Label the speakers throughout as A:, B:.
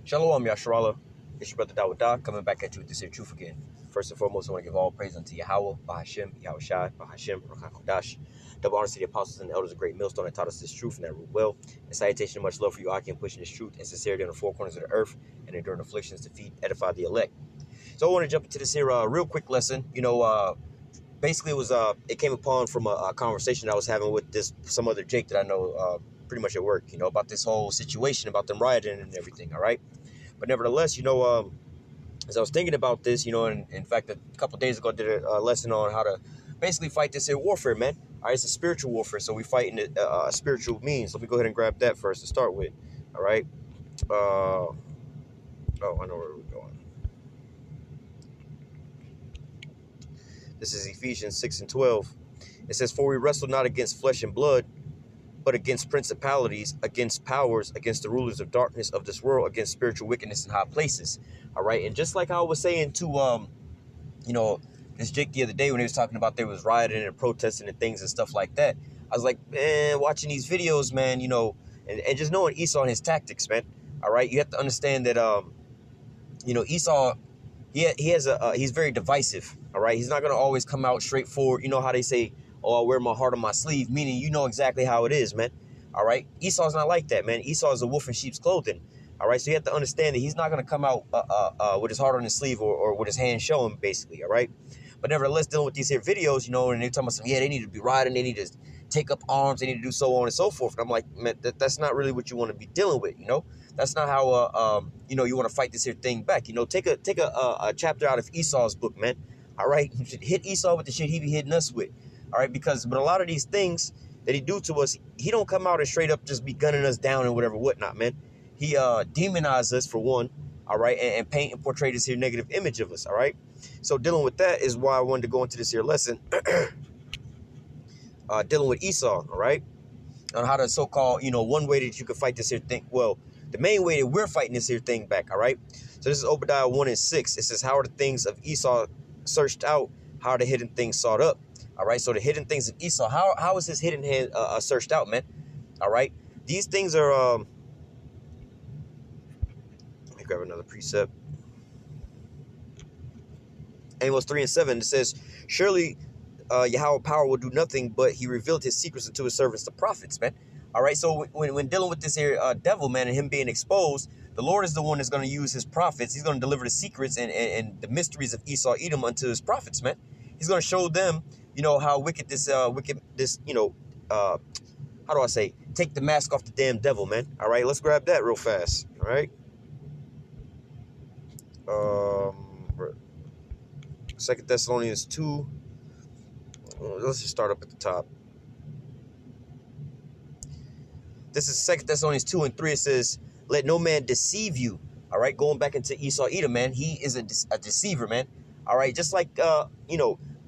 A: Shalom, Yasharallah. It's your brother Dawud coming back at you with this here truth again. First and foremost, I want to give all praise unto Yahweh, Bahashem, Yahushai, Bahashem, Ruach HaKodesh. Double honor to the apostles and the elders of Great Millstone that taught us this truth and that rule well. And salutation and much love for you, Aki, in pushing this truth and sincerity on the four corners of the earth and enduring afflictions to feed, edify the elect. So I want to jump into this here real quick lesson. Basically it came upon from a conversation I was having with some other Jake that I know pretty much at work, about this whole situation, about them rioting and everything, all right? But nevertheless, as I was thinking about this, and in fact, a couple of days ago, I did a lesson on how to basically fight this here warfare, man. All right, it's a spiritual warfare, so we fight in a spiritual means. Let me go ahead and grab that first to start with, all right? I know where we're going. This is Ephesians 6:12. It says, "For we wrestle not against flesh and blood, but against principalities, against powers, against the rulers of darkness of this world, against spiritual wickedness in high places." All right. And just like I was saying to, this Jake the other day when he was talking about there was rioting and protesting and things and stuff like that, I was like, man, watching these videos, man, and just knowing Esau and his tactics, man. All right. You have to understand that, Esau, he's very divisive. All right. He's not going to always come out straightforward. You know how they say, "Oh, I wear my heart on my sleeve," meaning you know exactly how it is, man. All right. Esau's not like that, man. Esau is a wolf in sheep's clothing. All right. So you have to understand that he's not going to come out with his heart on his sleeve or with his hand showing, basically. All right. But nevertheless, dealing with these here videos, and they're talking about they need to be rioting, they need to take up arms, they need to do so on and so forth. And I'm like, man, that's not really what you want to be dealing with. That's not how you want to fight this here thing back. Take a chapter out of Esau's book, man. All right. You should hit Esau with the shit he be hitting us with. All right, but a lot of these things that he do to us, he don't come out and straight up just be gunning us down and whatnot, man. He demonizes us for one, all right, and paint and portray this here negative image of us, all right. So dealing with that is why I wanted to go into this here lesson, dealing with Esau, all right, on how to so-called, one way that you can fight this here thing. Well, the main way that we're fighting this here thing back, all right. So this is Obadiah 1:6. It says, "How are the things of Esau searched out? How are the hidden things sought up?" All right, so the hidden things of Esau, how is his hidden hand searched out, man? All right, these things are, let me grab another precept. Amos 3:7, it says, "Surely Yahweh power will do nothing, but he revealed his secrets unto his servants, the prophets," man. All right, so when dealing with this here devil, man, and him being exposed, the Lord is the one that's going to use his prophets. He's going to deliver the secrets and the mysteries of Esau, Edom unto his prophets, man. He's going to show them, how wicked how do I say, take the mask off the damn devil, man. All right, let's grab that real fast. All right. 2 Thessalonians 2. Let's just start up at the top. This is 2 Thessalonians 2:3. It says, "Let no man deceive you." All right, going back into Esau, Edom, man, he is a deceiver, man. All right, just like,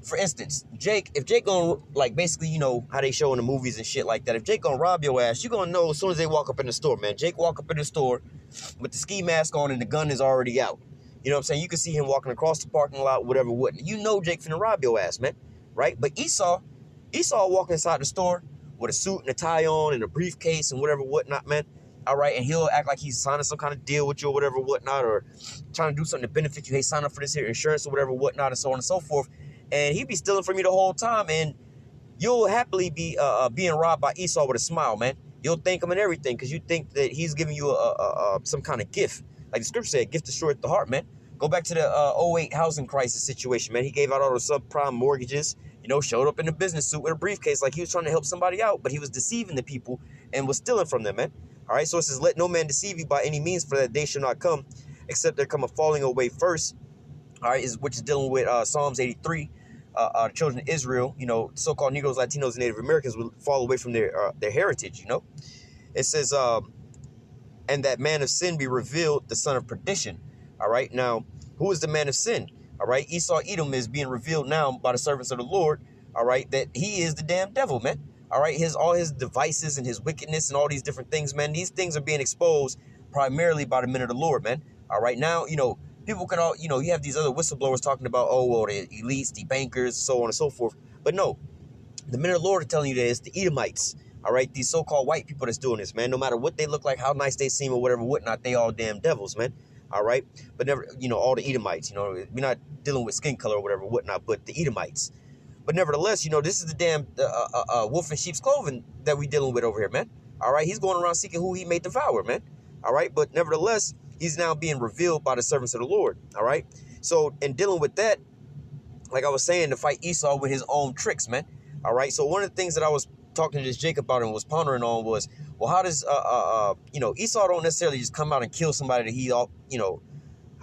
A: for instance, if Jake gonna, basically, how they show in the movies and shit like that, if Jake gonna rob your ass, you gonna know as soon as they walk up in the store, man. Jake walk up in the store with the ski mask on and the gun is already out. You know what I'm saying? You can see him walking across the parking lot, whatever, wouldn't. Jake finna rob your ass, man, right? But Esau walking inside the store with a suit and a tie on and a briefcase and whatever, whatnot, man. All right, and he'll act like he's signing some kind of deal with you or whatever, whatnot, or trying to do something to benefit you. Hey, sign up for this here insurance or whatever, whatnot, and so on and so forth. And he'd be stealing from you the whole time, and you'll happily be being robbed by Esau with a smile, man. You'll thank him and everything because you think that he's giving you some kind of gift. Like the scripture said, gift destroyeth the heart, man. Go back to the 08 housing crisis situation, man. He gave out all the subprime mortgages, showed up in a business suit with a briefcase like he was trying to help somebody out, but he was deceiving the people and was stealing from them, man. All right, so it says, "Let no man deceive you by any means, for that day shall not come, except there come a falling away first." All right, which is dealing with Psalms 83. The children of Israel, so-called Negroes, Latinos, and Native Americans will fall away from their heritage, It says, "And that man of sin be revealed, the son of perdition." All right, now, who is the man of sin? All right, Esau, Edom is being revealed now by the servants of the Lord, all right, that he is the damn devil, man. All right, all his devices and his wickedness and all these different things, man, these things are being exposed primarily by the men of the Lord, man. All right, now, people can all, you have these other whistleblowers talking about, the elites, the bankers, so on and so forth. But no, the men of the Lord are telling you that it's the Edomites, All right, these so-called white people that's doing this, man. No matter what they look like, how nice they seem, or whatever, whatnot, they all damn devils, man. All right, but never, all the Edomites. We're not dealing with skin color or whatever, whatnot, but the Edomites. But nevertheless, this is the damn wolf in sheep's clothing that we dealing with over here, man. All right, he's going around seeking who he may devour, man. All right, but nevertheless, he's now being revealed by the servants of the Lord. All right, so in dealing with that, like I was saying, to fight Esau with his own tricks, man. All right, so one of the things that I was talking to this Jacob about and was pondering on was, well, how does Esau don't necessarily just come out and kill somebody that he how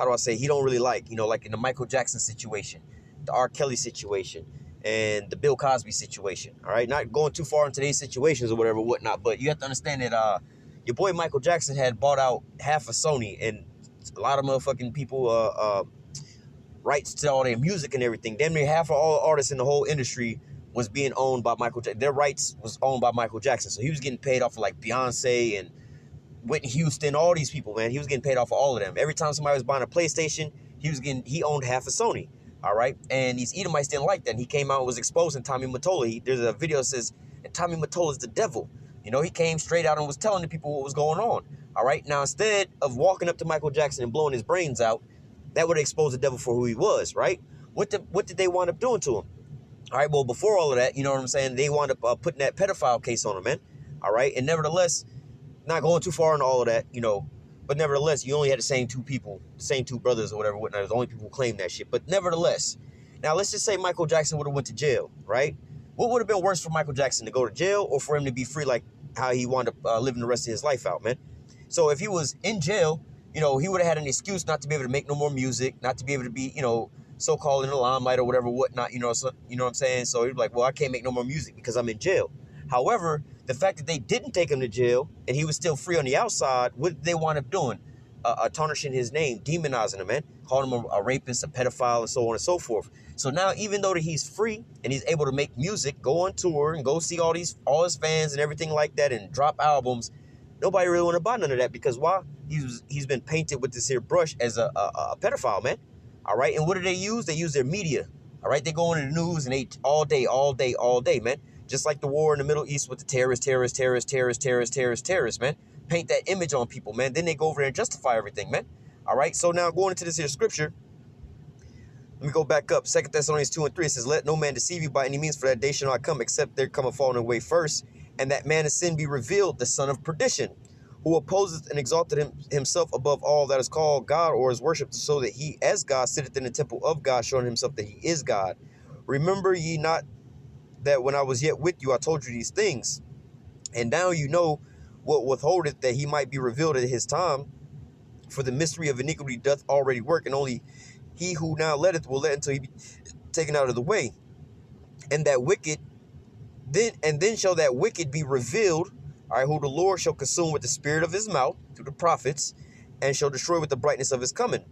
A: do I say, he don't really like, like in the Michael Jackson situation, the R. Kelly situation, and the Bill Cosby situation. All right, not going too far into these situations or whatever, whatnot, but you have to understand that your boy Michael Jackson had bought out half of Sony, and a lot of motherfucking people rights to all their music and everything. Damn near half of all the artists in the whole industry was being owned by Michael Jackson. Their rights was owned by Michael Jackson. So he was getting paid off of like Beyonce and Whitney Houston, all these people, man. He was getting paid off of all of them. Every time somebody was buying a PlayStation, he owned half of Sony. All right. And these Edomites didn't like that. And he came out and was exposing Tommy Mottola. There's a video that says, and Tommy Mottola is the devil. He came straight out and was telling the people what was going on. All right. Now, instead of walking up to Michael Jackson and blowing his brains out, that would expose the devil for who he was, right? What did they wind up doing to him? All right, well, before all of that, you know what I'm saying, they wound up putting that pedophile case on him, man. All right, and nevertheless, not going too far into all of that, but nevertheless, you only had the same two people, the same two brothers or whatever, whatnot. The only people who claim that shit. But nevertheless, now let's just say Michael Jackson would have went to jail, right? What would have been worse for Michael Jackson, to go to jail or for him to be free like how he wound up living the rest of his life out, man? So if he was in jail, he would have had an excuse not to be able to make no more music, not to be able to be, so-called in the limelight or whatever, whatnot, so, you know what I'm saying? So he'd be like, well, I can't make no more music because I'm in jail. However, the fact that they didn't take him to jail and he was still free on the outside, what did they wind up doing? Tarnishing his name, demonizing him, man, calling him a rapist, a pedophile, and so on and so forth. So now, even though that he's free and he's able to make music, go on tour and go see all his fans and everything like that and drop albums, nobody really want to buy none of that because why? He's been painted with this here brush as a pedophile, man. All right, and what do they use? They use their media. All right, they go into the news and they all day, man. Just like the war in the Middle East with the terrorists, man. Paint that image on people, man. Then they go over there and justify everything, man. All right, so now going into this here scripture, let me go back up. 2 Thessalonians 2:3, it says, let no man deceive you by any means, for that day shall not come, except there come a falling away first, and that man of sin be revealed, the son of perdition, who opposes and exalted himself above all that is called God or is worshipped, so that he as God sitteth in the temple of God, showing himself that he is God. Remember ye not that when I was yet with you, I told you these things, and now you know what withholdeth, that he might be revealed at his time. For the mystery of iniquity doth already work, and only he who now letteth will let until he be taken out of the way. And that wicked, then shall that wicked be revealed, all right, who the Lord shall consume with the spirit of his mouth through the prophets, and shall destroy with the brightness of his coming.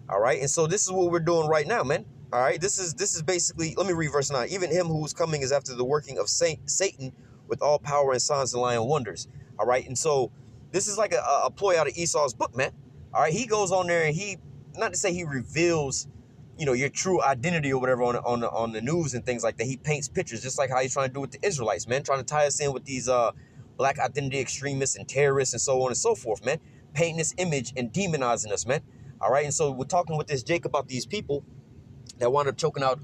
A: All right, and so this is what we're doing right now, man. All right, this is basically, let me read verse 9. Even him who is coming is after the working of Satan with all power and signs and lying wonders. All right, and so this is like a ploy out of Esau's book, man. All right, he goes on there and he, not to say he reveals, your true identity or whatever on the news and things like that. He paints pictures, just like how he's trying to do with the Israelites, man, trying to tie us in with these black identity extremists and terrorists and so on and so forth, man, painting this image and demonizing us, man. All right, and so we're talking with this Jake about these people that wound up choking out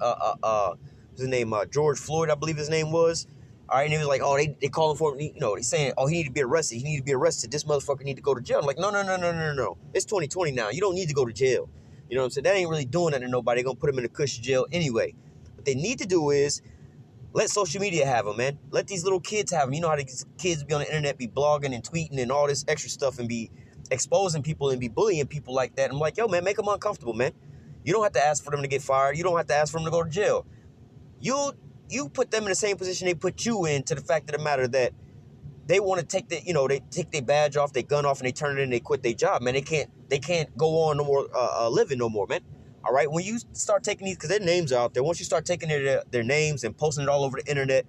A: his name, George Floyd, I believe his name was. All right, and he was like, oh, they calling for him, they saying, oh, he need to be arrested. He need to be arrested. This motherfucker need to go to jail. I'm like, no. It's 2020 now. You don't need to go to jail. You know what I'm saying? That ain't really doing that to nobody. They're going to put him in a cushy jail anyway. What they need to do is let social media have them, man. Let these little kids have them. You know how these kids be on the internet, be blogging and tweeting and all this extra stuff and be exposing people and be bullying people like that. I'm like, yo, man, make them uncomfortable, man. You don't have to ask for them to get fired. You don't have to ask for them to go to jail. You put them in the same position they put you in, to the fact of the matter that they want to take they take their badge off, their gun off, and they turn it in and they quit their job, man. They can't go on no more living no more, man. All right, when you start taking these, because their names are out there, once you start taking their names and posting it all over the internet,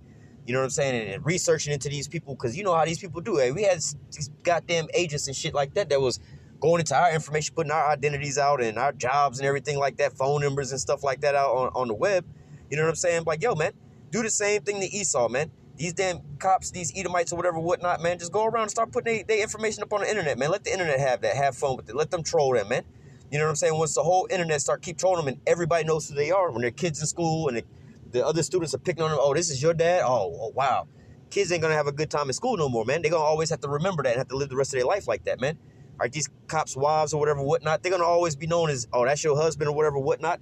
A: you know what I'm saying, and researching into these people, because you know how these people do. Hey, we had these goddamn agents and shit like that was going into our information, putting our identities out and our jobs and everything like that, phone numbers and stuff like that out on the web. You know what I'm saying? Like, yo, man, do the same thing to Esau, man. These damn cops, these Edomites or whatever, whatnot, man, just go around and start putting their information up on the internet, man. Let the internet have that. Have fun with it. Let them troll them, man. You know what I'm saying? Once the whole internet keep trolling them and everybody knows who they are, when their kids in school and the other students are picking on them, oh, this is your dad? Oh, wow. Kids ain't going to have a good time in school no more, man. They're going to always have to remember that and have to live the rest of their life like that, man. All right, these cops' wives or whatever, whatnot, they're going to always be known as, oh, that's your husband or whatever, whatnot.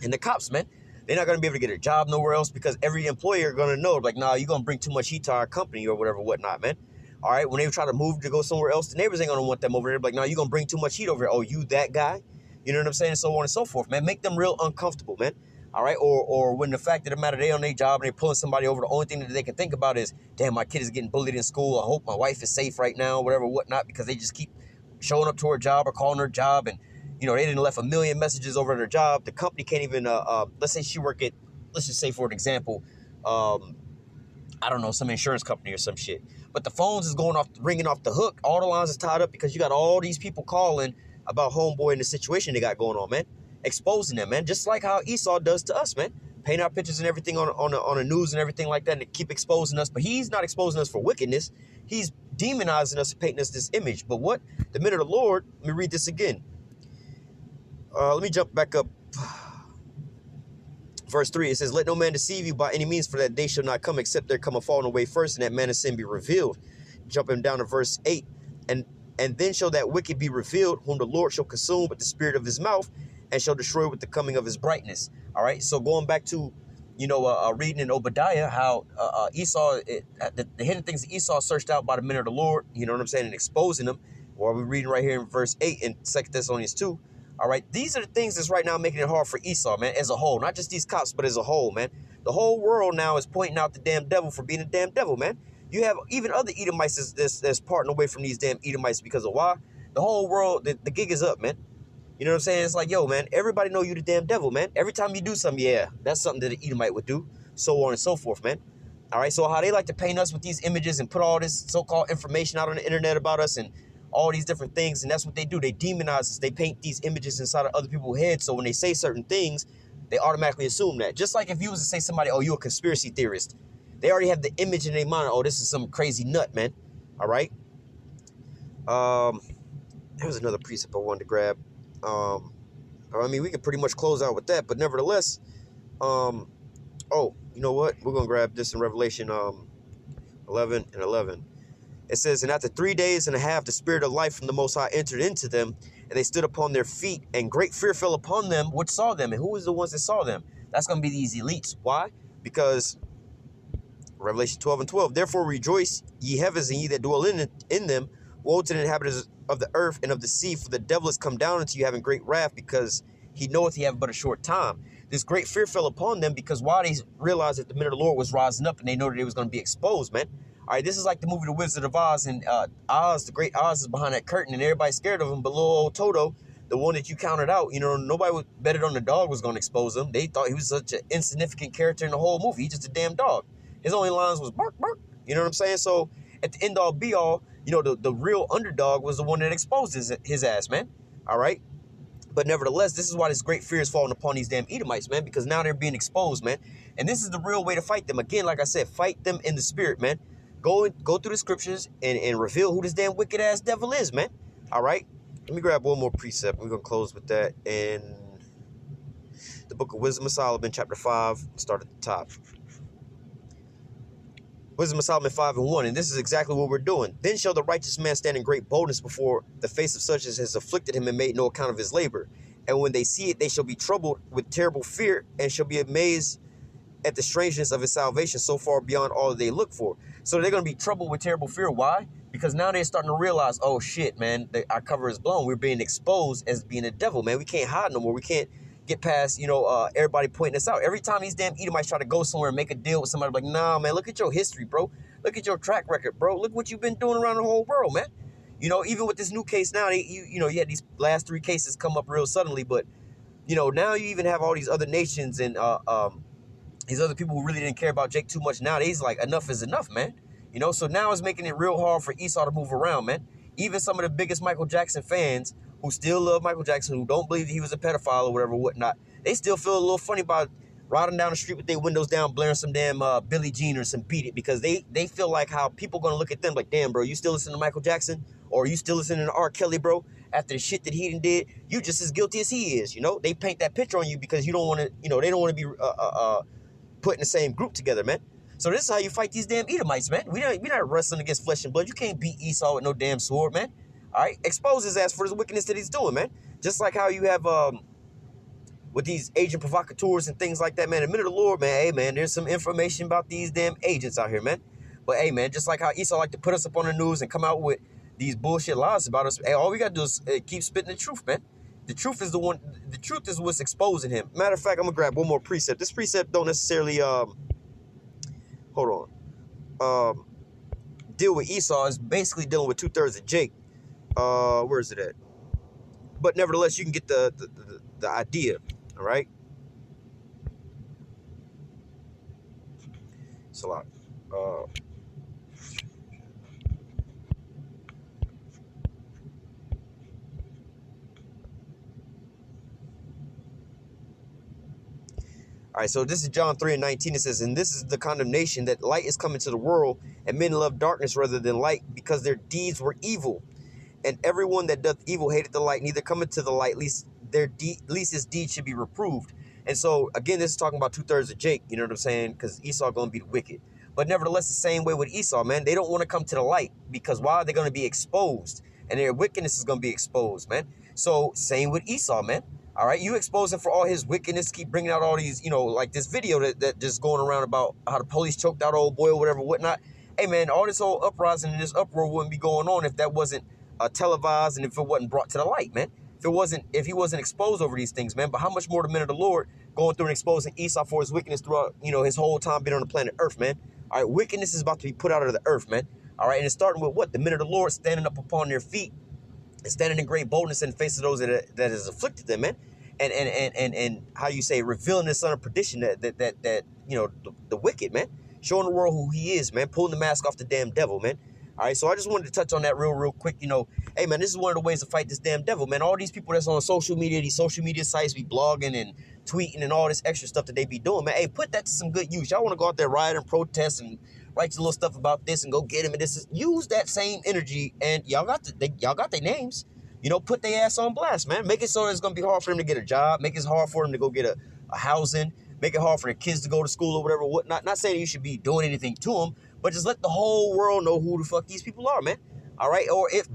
A: And the cops, man, they're not going to be able to get a job nowhere else because every employer going to know, like, nah, you're going to bring too much heat to our company or whatever, whatnot, man. All right, when they try to move to go somewhere else, the neighbors ain't going to want them over there. Like, nah, you're going to bring too much heat over here. Oh, you that guy? You know what I'm saying? And so on and so forth, man. Make them real uncomfortable, man. All right, or when the fact of the matter, they on their job and they pulling somebody over, the only thing that they can think about is, damn, my kid is getting bullied in school. I hope my wife is safe right now, whatever, whatnot, because they just keep showing up to her job or calling her job, and you know they didn't left a million messages over at her job. The company can't even, let's say she work at, let's just say for an example, I don't know, some insurance company or some shit, but the phones is ringing off the hook. All the lines is tied up because you got all these people calling about homeboy and the situation they got going on, man. Exposing them, man, just like how Esau does to us, man. Paint our pictures and everything on the news and everything like that, and keep exposing us. But he's not exposing us for wickedness. He's demonizing us and painting us this image. But what? The men of the Lord, let me read this again. Let me jump back up. Verse 3, it says, let no man deceive you by any means, for that day shall not come except there come a falling away first, and that man of sin be revealed. Jumping down to verse 8, and then shall that wicked be revealed, whom the Lord shall consume with the spirit of his mouth, and shall destroy with the coming of his brightness. All right, so going back to, reading in Obadiah, how Esau, the hidden things that Esau searched out by the men of the Lord, you know what I'm saying, and exposing them, while we're reading right here in verse 8 in 2 Thessalonians 2. All right, these are the things that's right now making it hard for Esau, man, as a whole. Not just these cops, but as a whole, man. The whole world now is pointing out the damn devil for being a damn devil, man. You have even other Edomites that's parting away from these damn Edomites because of why? The whole world, the gig is up, man. You know what I'm saying? It's like, yo, man, everybody know you the damn devil, man. Every time you do something, yeah, that's something that an Edomite would do, so on and so forth, man. All right, so how they like to paint us with these images and put all this so-called information out on the internet about us and all these different things, and that's what they do. They demonize us. They paint these images inside of other people's heads, so when they say certain things, they automatically assume that. Just like if you was to say somebody, oh, you're a conspiracy theorist, they already have the image in their mind, oh, this is some crazy nut, man. All right? There was another precept I wanted to grab. I mean, we could pretty much close out with that, but nevertheless, oh, you know what? We're going to grab this in Revelation 11 and 11. It says, and after 3 days and a half, the spirit of life from the Most High entered into them, and they stood upon their feet, and great fear fell upon them which saw them. And who was the ones that saw them? That's going to be these elites. Why? Because Revelation 12 and 12, therefore rejoice, ye heavens, and ye that dwell in them. Woe to the inhabitants of the earth and of the sea, for the devil is come down unto you having great wrath, because he knoweth he have but a short time. This great fear fell upon them because while they realized that the men of the Lord was rising up and they know that they was going to be exposed, man. All right, this is like the movie The Wizard of Oz, and Oz, the great Oz, is behind that curtain and everybody's scared of him, but little old Toto, the one that you counted out, you know, nobody would bet it on the dog was going to expose him. They thought he was such an insignificant character in the whole movie. He's just a damn dog. His only lines was bark, bark. You know what I'm saying? So at the end all be all, you know, the real underdog was the one that exposed his ass, man. All right. But nevertheless, this is why this great fear is falling upon these damn Edomites, man, because now they're being exposed, man. And this is the real way to fight them. Again, like I said, fight them in the spirit, man. Go through the scriptures and reveal who this damn wicked ass devil is, man. All right. Let me grab one more precept. We're going to close with that in the book of Wisdom of Solomon, chapter 5, start at the top. Wisdom of Solomon 5 and 1, and this is exactly what we're doing. Then shall the righteous man stand in great boldness before the face of such as has afflicted him and made no account of his labor. And when they see it, they shall be troubled with terrible fear and shall be amazed at the strangeness of his salvation so far beyond all that they look for. So they're going to be troubled with terrible fear. Why? Because now they're starting to realize, oh shit, man, our cover is blown. We're being exposed as being a devil, man. We can't hide no more. We can't get past, everybody pointing us out. Every time these damn Edomites try to go somewhere and make a deal with somebody, like, nah, man, look at your history, bro. Look at your track record, bro. Look what you've been doing around the whole world, man. You know, even with this new case now, you had these last 3 cases come up real suddenly, but, now you even have all these other nations and these other people who really didn't care about Jake too much. Now they's like, enough is enough, man. So now it's making it real hard for Esau to move around, man. Even some of the biggest Michael Jackson fans who still love Michael Jackson, who don't believe that he was a pedophile or whatever, whatnot, they still feel a little funny about riding down the street with their windows down, blaring some damn Billie Jean or some Beat It, because they feel like how people gonna look at them like, damn, bro, you still listening to Michael Jackson, or you still listening to R. Kelly, bro? After the shit that he done did, you just as guilty as he is. You know, they paint that picture on you because you don't want to. You know, they don't want to be put in the same group together, man. So this is how you fight these damn Edomites, man. We not wrestling against flesh and blood. You can't beat Esau with no damn sword, man. All right, expose his ass for his wickedness that he's doing, man. Just like how you have with these agent provocateurs and things like that, man. Admit of the Lord, man. Hey, man, there's some information about these damn agents out here, man. But hey, man, just like how Esau like to put us up on the news and come out with these bullshit lies about us, hey, all we gotta do is keep spitting the truth, man. The truth is the truth is what's exposing him. Matter of fact, I'm gonna grab one more precept. This precept don't necessarily hold on. Deal with Esau. Is basically dealing with 2/3 of Jake. Where is it at? But nevertheless, you can get the idea. All right. It's a lot. All right, so this is John 3:19. It says, and this is the condemnation, that light is come into the world, and men love darkness rather than light, because their deeds were evil. And everyone that doth evil hated the light, neither cometh to the light, lest his deed should be reproved. And so, again, this is talking about 2/3 of Jake, you know what I'm saying? Because Esau going to be the wicked. But nevertheless, the same way with Esau, man. They don't want to come to the light, because why? They're going to be exposed, and their wickedness is going to be exposed, man. So, same with Esau, man. All right, you expose him for all his wickedness, keep bringing out all these, you know, like this video that just going around about how the police choked out old boy or whatever, whatnot. Hey, man, all this whole uprising and this uproar wouldn't be going on if that wasn't televised and if it wasn't brought to the light, man. If he wasn't exposed over these things, man. But how much more the men of the Lord going through and exposing Esau for his wickedness throughout, you know, his whole time being on the planet Earth, man. All right, wickedness is about to be put out of the earth, man. All right, and it's starting with what? The men of the Lord standing up upon their feet and standing in great boldness in the face of those that has afflicted them, man. And how you say, revealing the son of perdition, that you know, the wicked, man. Showing the world who he is, man. Pulling the mask off the damn devil, man. All right, so I just wanted to touch on that real quick. You know, hey, man, this is one of the ways to fight this damn devil, man. All these people that's on social media, these social media sites, be blogging and tweeting and all this extra stuff that they be doing, man. Hey, put that to some good use. Y'all want to go out there, riot and protest and write your little stuff about this and go get him and this. Use that same energy, and y'all got their names. You know, put their ass on blast, man. Make it so it's going to be hard for them to get a job. Make it hard for them to go get a housing. Make it hard for their kids to go to school or whatever, whatnot. Not saying you should be doing anything to them, but just let the whole world know who the fuck these people are, man. All right? Or if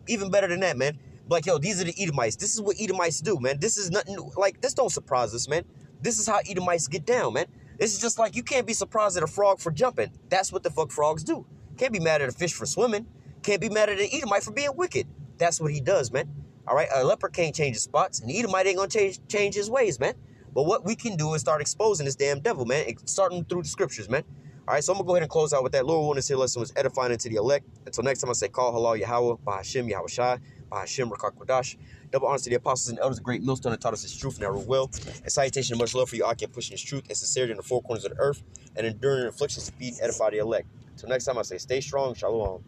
A: even better than that, man. Like, yo, these are the Edomites. This is what Edomites do, man. This is nothing new. Like, this don't surprise us, man. This is how Edomites get down, man. This is just like, you can't be surprised at a frog for jumping. That's what the fuck frogs do. Can't be mad at a fish for swimming. Can't be mad at an Edomite for being wicked. That's what he does, man. All right, a leopard can't change his spots, and Edomite ain't gonna change his ways, man. But what we can do is start exposing this damn devil, man, starting through the scriptures, man. All right, so I'm gonna go ahead and close out with that. Lord willing, this here lesson was edifying into the elect. Until next time, I say, call halal Yahweh, Bahashim Yahweh Shai, Bahashim Rakak Kodash. Double honors to the apostles and elders, a great millstone that taught us his truth and our will. And salutation and much love for you, Aki, pushing his truth and sincerity in the four corners of the earth, and enduring afflictions to feed and edify the elect. Until next time, I say, stay strong, shalom.